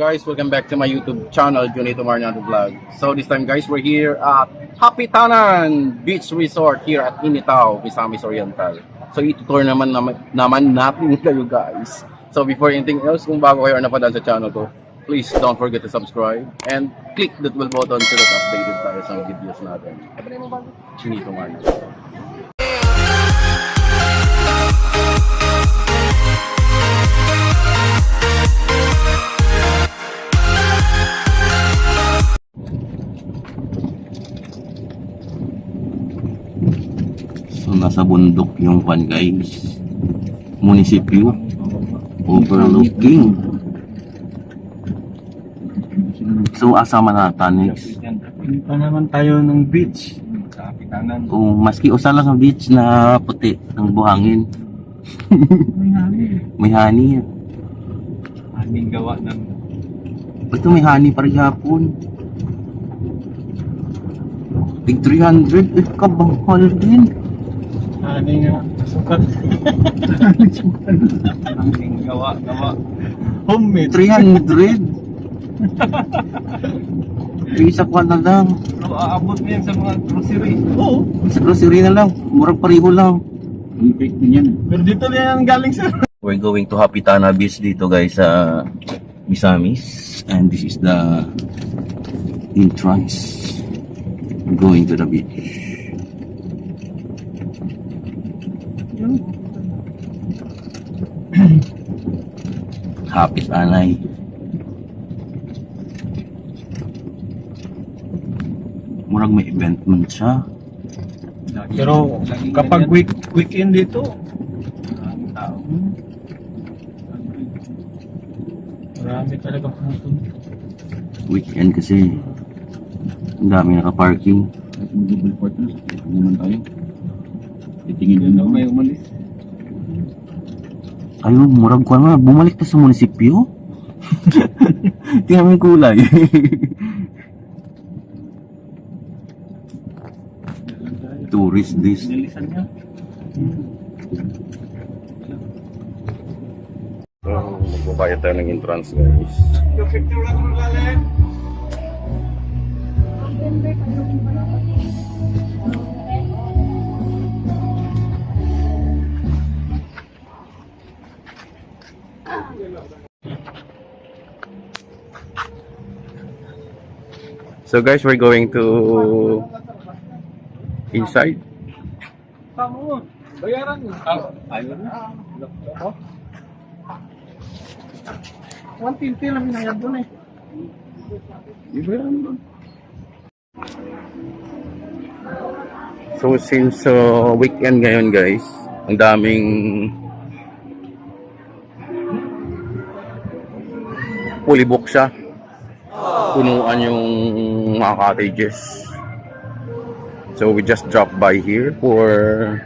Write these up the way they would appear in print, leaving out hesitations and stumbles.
guys, welcome back to my YouTube channel, Junito Marnado Vlog. So this time guys, we're here at Happy Tanan Beach Resort here at Initaw, Misamis Oriental. So itutour naman natin kayo guys. So before anything else, kung bago kayo napadaan sa channel ko, please don't forget to subscribe and click that bell button so that updated tayo sa videos natin. Junito Marnado. So nasa bundok yung pan guys, munisipyo overlooking. So asama natin next. Punta naman tayo ng beach sa Happy Tanan. O maski usa lang ang beach na puti ng buhangin. May honey. Aming gawa ng Ito may honey para hapon. Tig 300 kabangkal din. aming sukat. Aming gawa. Homemade. 300. Isa pa na lang. So, aabot mo yan sa mga grocery. Oo. Sa grocery na lang. Murang pariho lang. Pero dito na yan galing sa... We're going to Happy Tana Beach dito guys sa Misamis. And this is the entrance. We're going to the beach. Happy Tanay. Murag may event man siya. Pero kapag weekend dito, tao. Marami talaga pumunta. Weekend kasi ang dami naka-parking. Double partners, naman tayo. Titingin din ako may umalis. Ayun, murag ko na. Bumalik ta sa munisipyo. Tingnan mo yung kulay. Tourist this. Nilisan niya. So, magbabayad tayo ng entrance guys. Picture lang mo galing. So guys, we're going to inside. Tama mo. Bayaran mo. Ayaw na. 150 lang hinayad doon eh. Ibayaran mo. So since weekend ngayon guys, ang daming fully book siya. Punuan yung mga cottages. So we just dropped by here for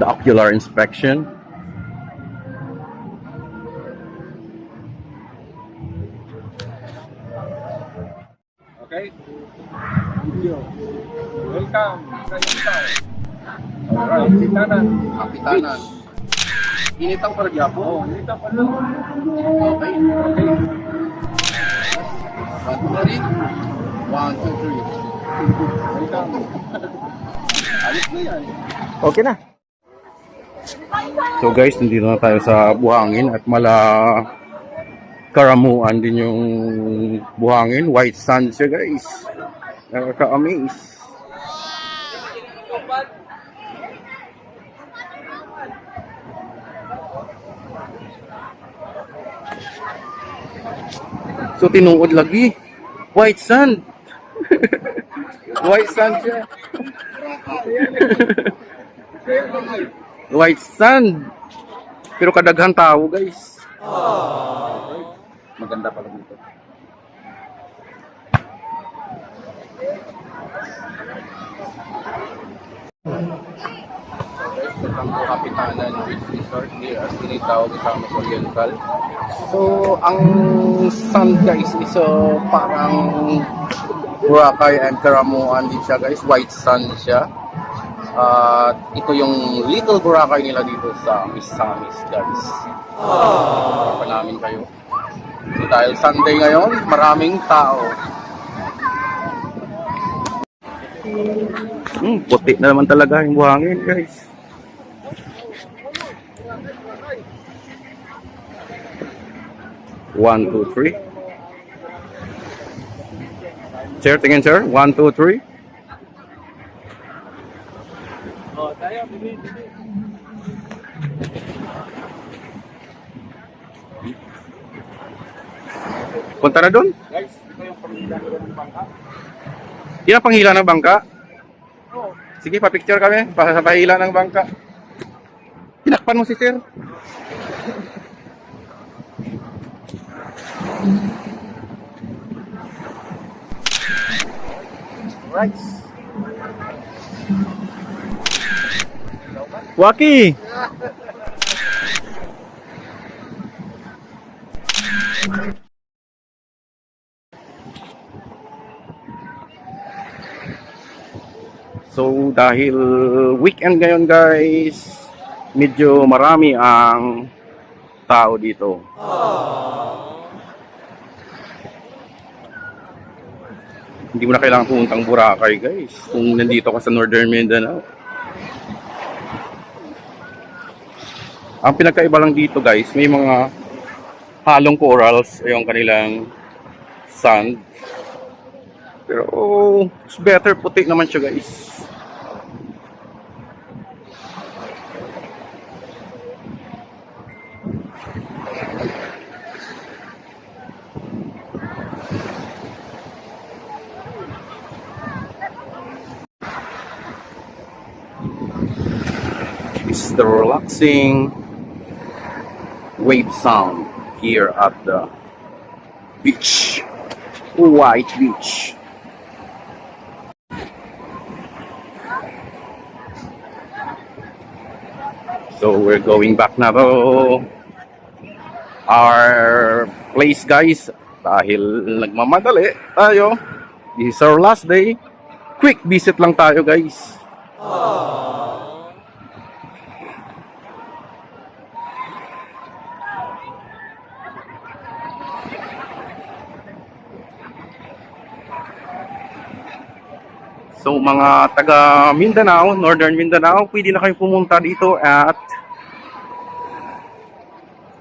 the ocular inspection. Okay? Video. Welcome sa Initaw. Alright, Happy Tanan. Happy Tanan. Initaw para Giapo. Oh, Initaw pa lang. Okay. Okay. 1, 2, 3. 1, 2, 3. Welcome. Ayos na yan. Okay na. So guys, nandito na tayo sa buhangin at karamuan din yung buhangin. White sand siya guys. Nakaka-amaze. So tinuod lagi. White sand. White sand siya. White sand. Pero kadaghan tao guys. Maganda pala dito. Welcome to Happy Tanan Beach Resort here at Initaw, Misamis Oriental. So, ang sand guys is parang Boracay and Karamuan din siya guys. White sand siya. At ito yung little Boracay nila dito sa Misamis guys. Para namin kayo. So Dahil Sunday ngayon, maraming tao. Puti na naman talaga yung buhangin, guys. One, two, three. Sir, tingin sir. 1, 2, 3. Punta na doon. Guys, ito yung pamilya ng bangka. Yan ang panghila ng bangka. Sige, pa-picture kami. Sa pahila ng bangka. Tinakpan mo si sir. Right. Waki! So, dahil weekend ngayon guys, medyo marami ang tao dito. Hindi mo na kailangan pumuntang Boracay guys, kung nandito ka sa Northern Mindanao. Ang pinagkaiba lang dito guys, may mga halong corals yung kanilang sand. Pero it's better puti naman siya guys. It's the relaxing wave sound here at the beach, White Beach. So we're going back na to our place guys dahil nagmamadali tayo. This is our last day. Quick visit lang tayo guys. So mga taga Mindanao, Northern Mindanao, pwede na kayo pumunta dito at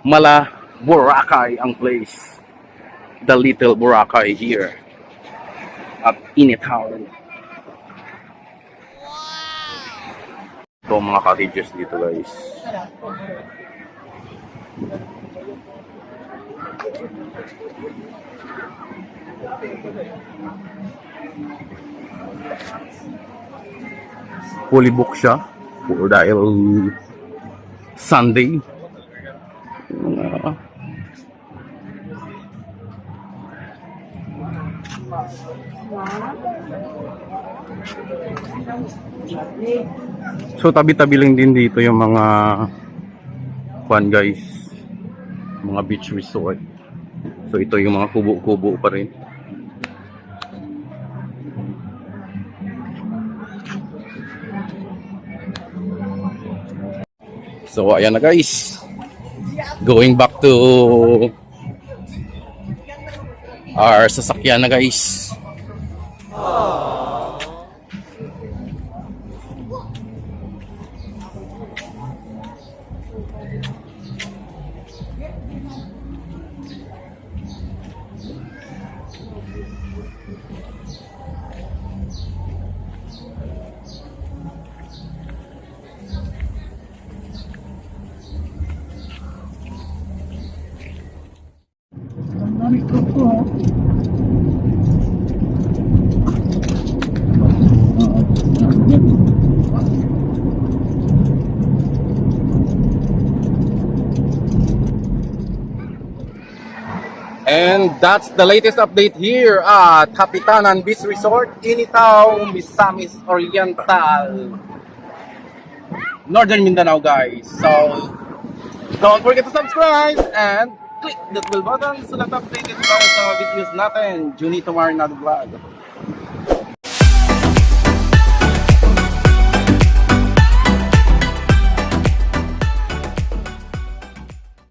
Mala Boracay ang place. The Little Boracay here at Initaw. Ito mga cottages dito guys. Fully book siya for dahil Sunday. So tabi-tabi lang din dito yung mga fun guys, mga beach resort. So ito yung mga kubo-kubo pa rin. So ayan na guys, going back to our sasakyan na guys. And that's the latest update here at Kapitanan Beach Resort, Initaw, Misamis Oriental, Northern Mindanao guys. So don't forget to subscribe and click the bell button so that updated tayo sa videos natin. Junito Marnado Vlog.